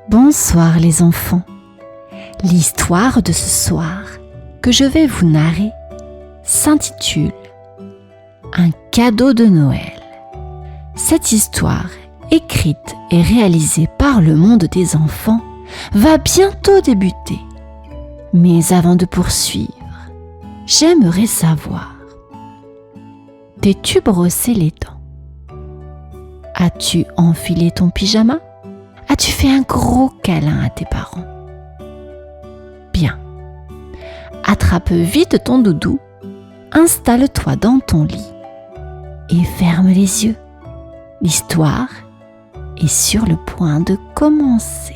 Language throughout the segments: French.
Bonsoir les enfants. L'histoire de ce soir que je vais vous narrer s'intitule Un cadeau de Noël. Cette histoire, écrite et réalisée par le monde des enfants, va bientôt débuter. Mais avant de poursuivre, j'aimerais savoir: t'es-tu brossé les dents? As-tu enfilé ton pyjama? As-tu fait un gros câlin à tes parents? Bien. Attrape vite ton doudou, installe-toi dans ton lit et ferme les yeux. L'histoire est sur le point de commencer.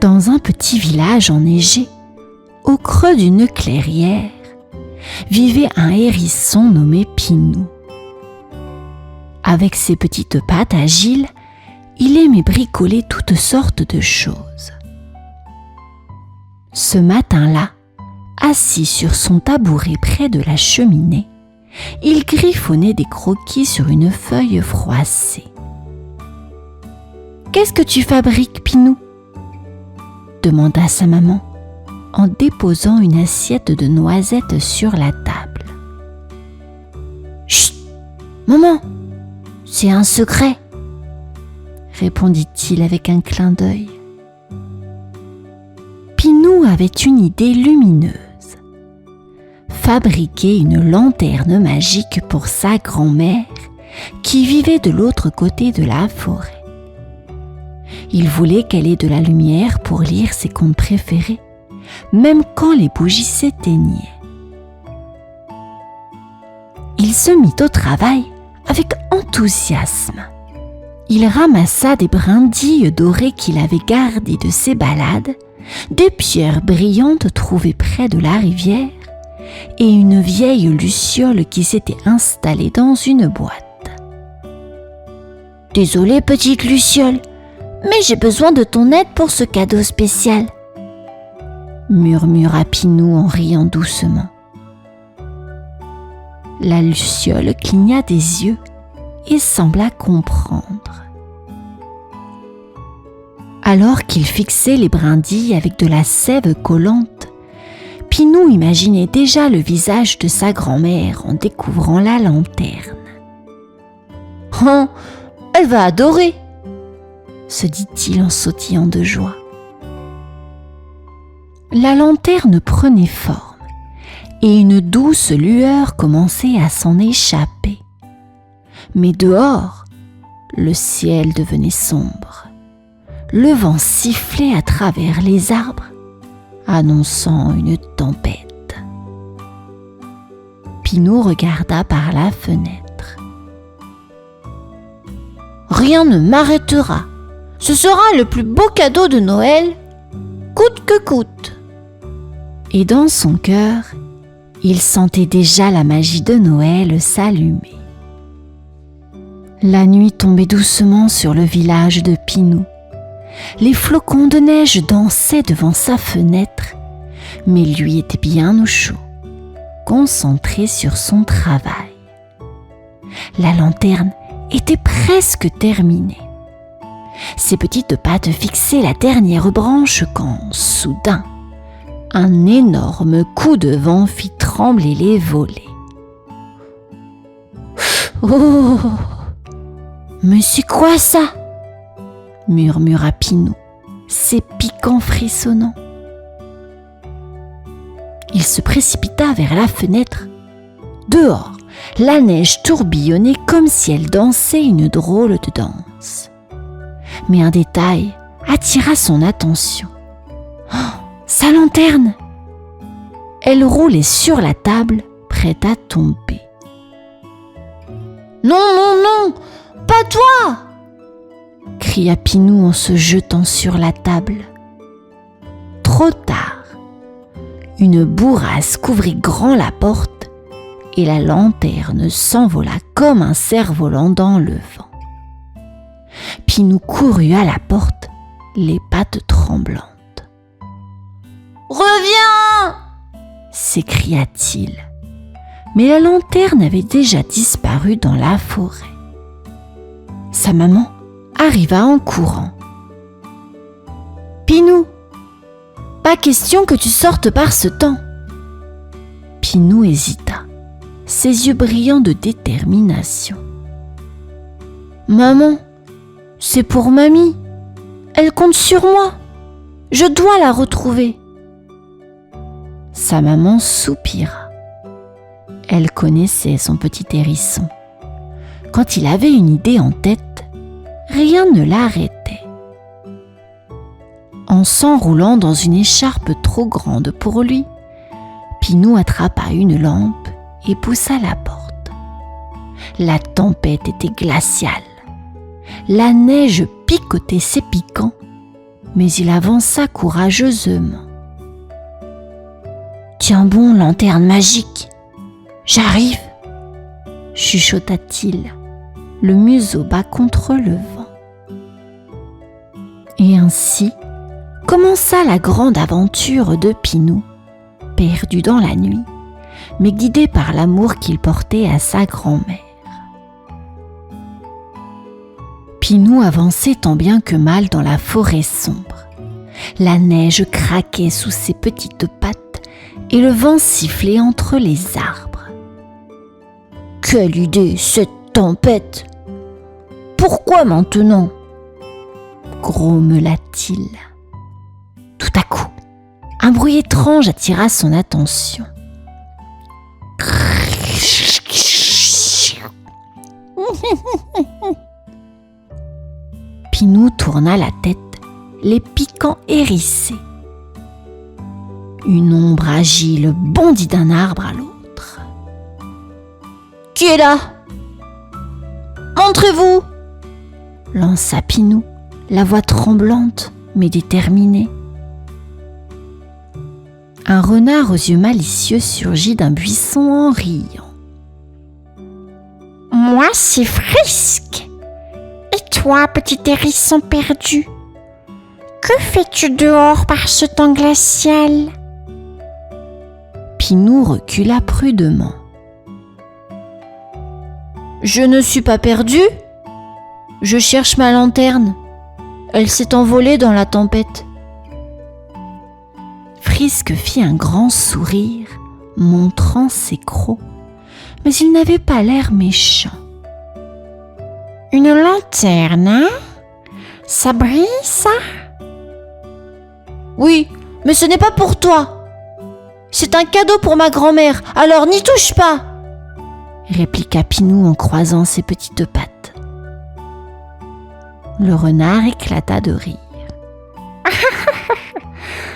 Dans un petit village enneigé, au creux d'une clairière, vivait un hérisson nommé Pinou. Avec ses petites pattes agiles, il aimait bricoler toutes sortes de choses. Ce matin-là, assis sur son tabouret près de la cheminée, il griffonnait des croquis sur une feuille froissée. « Qu'est-ce que tu fabriques, Pinou ?» demanda sa maman en déposant une assiette de noisettes sur la table. « Chut, maman, c'est un secret !» répondit-il avec un clin d'œil. Pinou avait une idée lumineuse. Fabriquer une lanterne magique pour sa grand-mère qui vivait de l'autre côté de la forêt. Il voulait qu'elle ait de la lumière pour lire ses contes préférés, même quand les bougies s'éteignaient. Il se mit au travail avec enthousiasme. Il ramassa des brindilles dorées qu'il avait gardées de ses balades, des pierres brillantes trouvées près de la rivière et une vieille luciole qui s'était installée dans une boîte. « Désolée, petite luciole, mais j'ai besoin de ton aide pour ce cadeau spécial, » murmura Pinou en riant doucement. La luciole cligna des yeux et sembla comprendre. Alors qu'il fixait les brindilles avec de la sève collante, Pinou imaginait déjà le visage de sa grand-mère en découvrant la lanterne. « Oh, elle va adorer !» se dit-il en sautillant de joie. La lanterne prenait forme et une douce lueur commençait à s'en échapper. Mais dehors, le ciel devenait sombre. Le vent sifflait à travers les arbres, annonçant une tempête. Pinou regarda par la fenêtre. « Rien ne m'arrêtera. Ce sera le plus beau cadeau de Noël, coûte que coûte. » Et dans son cœur, il sentait déjà la magie de Noël s'allumer. La nuit tombait doucement sur le village de Pinou. Les flocons de neige dansaient devant sa fenêtre, mais lui était bien au chaud, concentré sur son travail. La lanterne était presque terminée. Ses petites pattes fixaient la dernière branche quand, soudain, un énorme coup de vent fit trembler les volets. « Oh, mais c'est quoi ça ?» murmura Pinou, ses piquants frissonnant. Il se précipita vers la fenêtre. Dehors, la neige tourbillonnait comme si elle dansait une drôle de danse. Mais un détail attira son attention. Oh, sa lanterne! Elle roulait sur la table, prête à tomber. « Non, non, non! Pas toi !» cria Pinou en se jetant sur la table. Trop tard. Une bourrasque couvrit grand la porte et la lanterne s'envola comme un cerf-volant dans le vent. Pinou courut à la porte, les pattes tremblantes. s'écria-t-il. Mais la lanterne avait déjà disparu dans la forêt. Sa maman arriva en courant. « Pinou, pas question que tu sortes par ce temps. » Pinou hésita, ses yeux brillants de détermination. « Maman, c'est pour mamie. Elle compte sur moi. Je dois la retrouver. » Sa maman soupira. Elle connaissait son petit hérisson. Quand il avait une idée en tête, rien ne l'arrêtait. En s'enroulant dans une écharpe trop grande pour lui, Pinou attrapa une lampe et poussa la porte. La tempête était glaciale. La neige picotait ses piquants, mais il avança courageusement. « Tiens bon, lanterne magique, j'arrive !» chuchota-t-il, le museau bas contre le vent. Et ainsi commença la grande aventure de Pinou, perdu dans la nuit, mais guidé par l'amour qu'il portait à sa grand-mère. Pinou avançait tant bien que mal dans la forêt sombre. La neige craquait sous ses petites pattes et le vent sifflait entre les arbres. « Quelle idée, cette tempête! Pourquoi maintenant ?» grommela-t-il. Tout à coup, un bruit étrange attira son attention. Pinou tourna la tête, les piquants hérissés. Une ombre agile bondit d'un arbre à l'autre. « Qui est là ? Montrez-vous !» lança Pinou, la voix tremblante mais déterminée. Un renard aux yeux malicieux surgit d'un buisson en riant. « Moi, c'est Frisk. Et toi, petit hérisson perdu, que fais-tu dehors par ce temps glacial ?» Pinou recula prudemment. « Je ne suis pas perdu. Je cherche ma lanterne. Elle s'est envolée dans la tempête. » Frisk fit un grand sourire, montrant ses crocs, mais il n'avait pas l'air méchant. « Une lanterne, hein ? Ça brille, ça ? » « Oui, mais ce n'est pas pour toi. C'est un cadeau pour ma grand-mère, alors n'y touche pas !» répliqua Pinou en croisant ses petites pattes. Le renard éclata de rire.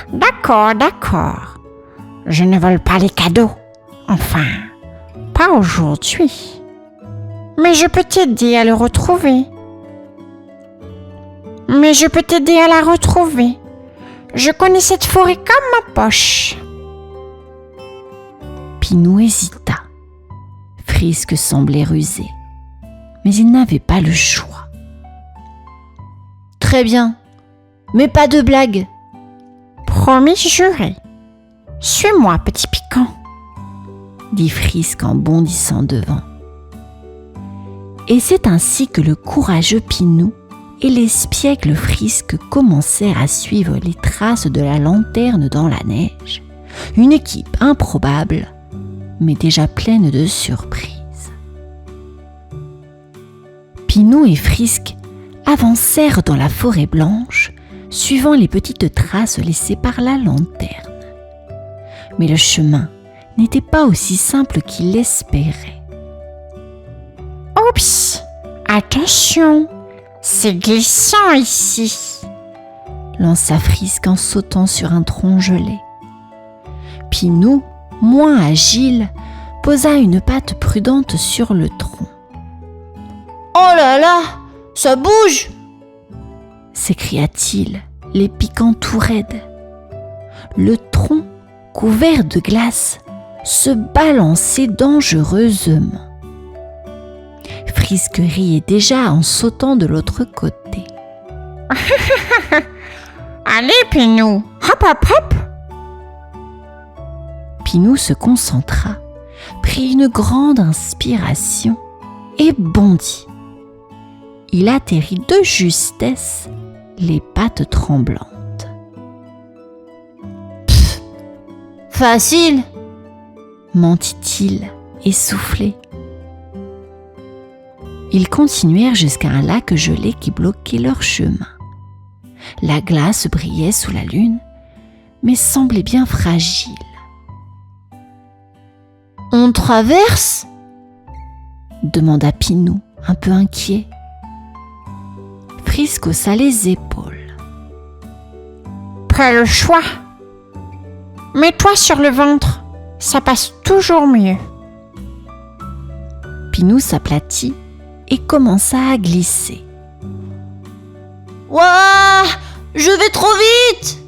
« D'accord, d'accord. Je ne vole pas les cadeaux. Enfin, pas aujourd'hui. Mais je peux t'aider à le retrouver. Je connais cette forêt comme ma poche. » Pinou hésita. Frisk semblait rusé, mais il n'avait pas le choix. « Très bien, mais pas de blague. » « Promis juré. Suis-moi, petit piquant, » dit Frisk en bondissant devant. Et c'est ainsi que le courageux Pinou et l'espiègle Frisk commencèrent à suivre les traces de la lanterne dans la neige. Une équipe improbable, mais déjà pleine de surprises. Pinou et Frisk avancèrent dans la forêt blanche, suivant les petites traces laissées par la lanterne. Mais le chemin n'était pas aussi simple qu'il l'espérait. « Oups ! Attention ! C'est glissant ici !» lança Frisk en sautant sur un tronc gelé. Pinou, moins agile, posa une patte prudente sur le tronc. « Oh là là ! Ça bouge !» s'écria-t-il, les piquants tout raides. Le tronc, couvert de glace, se balançait dangereusement. Frisk riait déjà en sautant de l'autre côté. « Allez, Pinou, hop hop hop !» Pinou se concentra, prit une grande inspiration et bondit. Il atterrit de justesse, les pattes tremblantes. Pff, facile, mentit-il, essoufflé. Ils continuèrent jusqu'à un lac gelé qui bloquait leur chemin. La glace brillait sous la lune, mais semblait bien fragile. « On traverse ?» demanda Pinou, un peu inquiet. Frisk haussa les épaules. « Pas le choix. Mets-toi sur le ventre, ça passe toujours mieux. » Pinou s'aplatit et commença à glisser. « Ouah, je vais trop vite !»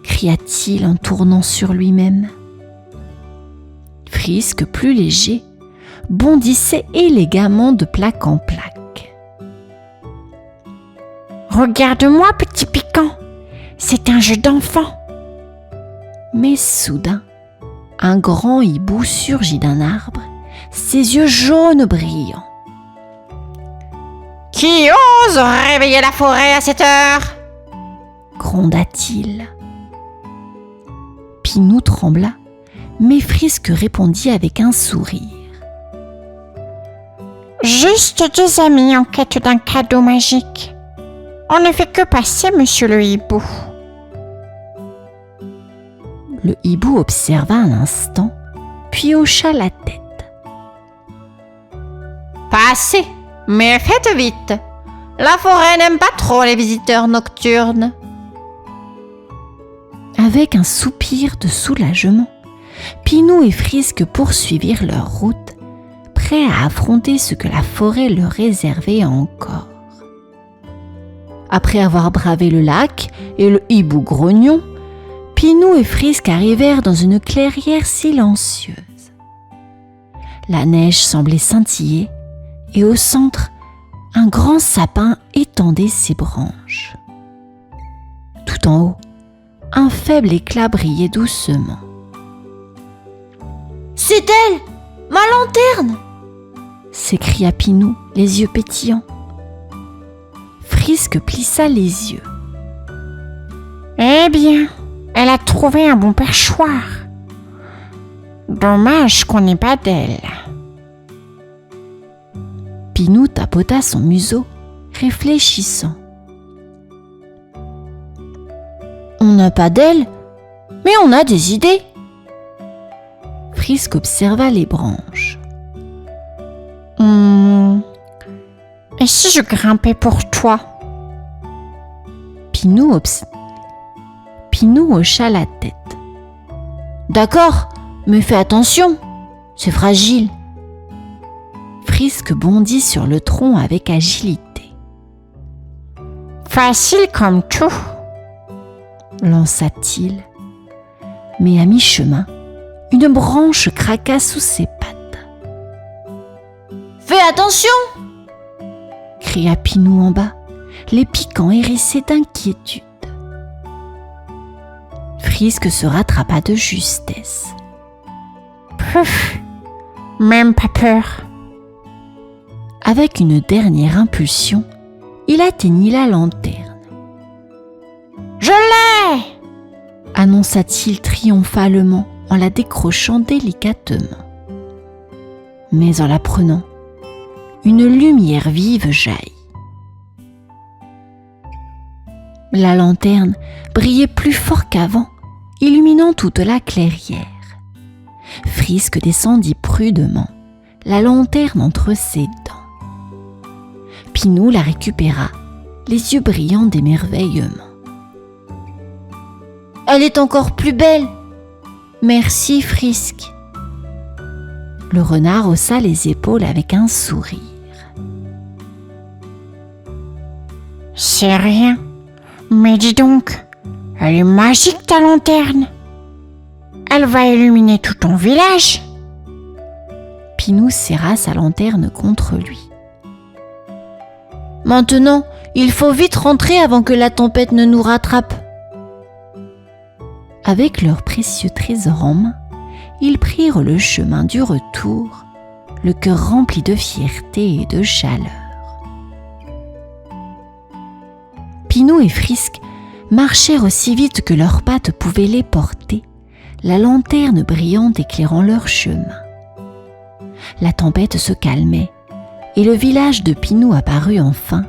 cria-t-il en tournant sur lui-même. Frisk, plus léger, bondissait élégamment de plaque en plaque. « Regarde-moi, petit piquant, c'est un jeu d'enfant. » Mais soudain, un grand hibou surgit d'un arbre, ses yeux jaunes brillants. « Qui ose réveiller la forêt à cette heure ?» gronda-t-il. Pinou trembla, mais Frisk répondit avec un sourire. « Juste deux amis en quête d'un cadeau magique. On ne fait que passer, monsieur le hibou. » Le hibou observa un instant, puis hocha la tête. « Passez, mais faites vite. La forêt n'aime pas trop les visiteurs nocturnes. » Avec un soupir de soulagement, Pinou et Frisk poursuivirent leur route, prêts à affronter ce que la forêt leur réservait encore. Après avoir bravé le lac et le hibou grognon, Pinou et Frisk arrivèrent dans une clairière silencieuse. La neige semblait scintiller et au centre, un grand sapin étendait ses branches. Tout en haut, un faible éclat brillait doucement. « C'est elle, ma lanterne !» s'écria Pinou, les yeux pétillants. Frisk plissa les yeux. « Eh bien, elle a trouvé un bon perchoir. Dommage qu'on n'ait pas d'elle. » Pinou tapota son museau, réfléchissant. « On n'a pas d'aile, mais on a des idées. » Frisk observa les branches. Et si je grimpais pour toi ? Pinou hocha la tête. « D'accord, mais fais attention, c'est fragile. » Frisk bondit sur le tronc avec agilité. « Facile comme tout !» lança-t-il. Mais à mi-chemin, une branche craqua sous ses pattes. « Fais attention !» cria Pinou en bas, les piquants hérissés d'inquiétude. Frisk se rattrapa de justesse. « Puf, même pas peur. » Avec une dernière impulsion, il atteignit la lanterne. « Je l'ai !» annonça-t-il triomphalement en la décrochant délicatement. Mais en la prenant, une lumière vive jaillit. La lanterne brillait plus fort qu'avant, illuminant toute la clairière. Frisk descendit prudemment, la lanterne entre ses dents. Pinou la récupéra, les yeux brillants d'émerveillement. « Elle est encore plus belle. Merci, Frisk. » Le renard haussa les épaules avec un sourire. « C'est rien, mais dis donc, elle est magique ta lanterne. Elle va illuminer tout ton village. » Pinou serra sa lanterne contre lui. « Maintenant, il faut vite rentrer avant que la tempête ne nous rattrape. » Avec leur précieux trésor en main, ils prirent le chemin du retour, le cœur rempli de fierté et de chaleur. Pinou et Frisk marchèrent aussi vite que leurs pattes pouvaient les porter, la lanterne brillante éclairant leur chemin. La tempête se calmait et le village de Pinou apparut enfin,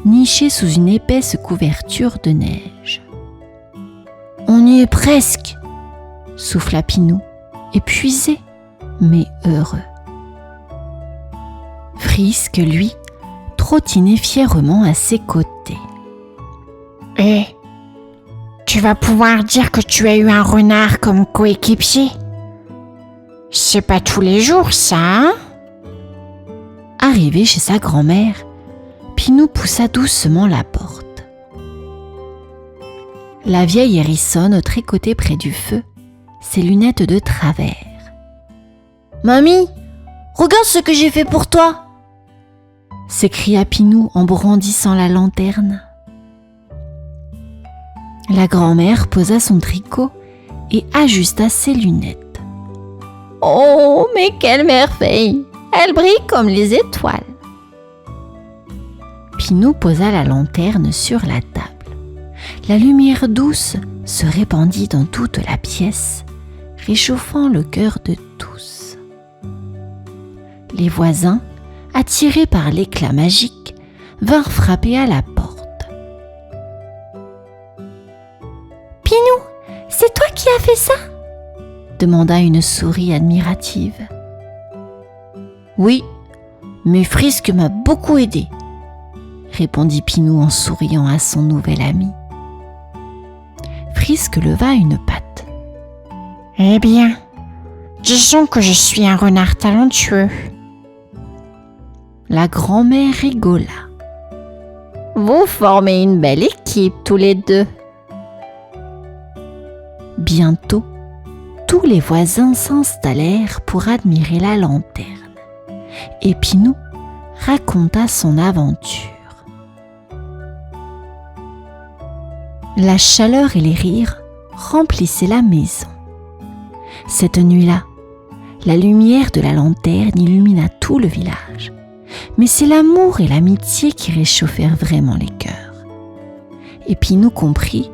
niché sous une épaisse couverture de neige. « On y est presque !» souffla Pinou, épuisé mais heureux. Frisk, lui, trottinait fièrement à ses côtés. « Et tu vas pouvoir dire que tu as eu un renard comme coéquipier? C'est pas tous les jours, ça, hein ?» Arrivé chez sa grand-mère, Pinou poussa doucement la porte. La vieille hérissonne tricotait près du feu, ses lunettes de travers. « Mamie, regarde ce que j'ai fait pour toi !» s'écria Pinou en brandissant la lanterne. La grand-mère posa son tricot et ajusta ses lunettes. « Oh, mais quelle merveille! Elle brille comme les étoiles !» Pinou posa la lanterne sur la table. La lumière douce se répandit dans toute la pièce, réchauffant le cœur de tous. Les voisins, attirés par l'éclat magique, vinrent frapper à la porte. « Pinou, c'est toi qui as fait ça ?» demanda une souris admirative. « Oui, mais Frisk m'a beaucoup aidé, » répondit Pinou en souriant à son nouvel ami. Frisk leva une patte. « Eh bien, disons que je suis un renard talentueux. » La grand-mère rigola. « Vous formez une belle équipe tous les deux. » Bientôt, tous les voisins s'installèrent pour admirer la lanterne, et Pinou raconta son aventure. La chaleur et les rires remplissaient la maison. Cette nuit-là, la lumière de la lanterne illumina tout le village, mais c'est l'amour et l'amitié qui réchauffèrent vraiment les cœurs. Et Pinou comprit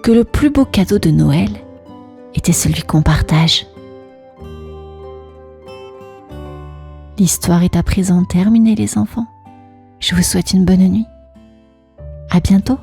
que le plus beau cadeau de Noël était celui qu'on partage. L'histoire est à présent terminée, les enfants. Je vous souhaite une bonne nuit. À bientôt.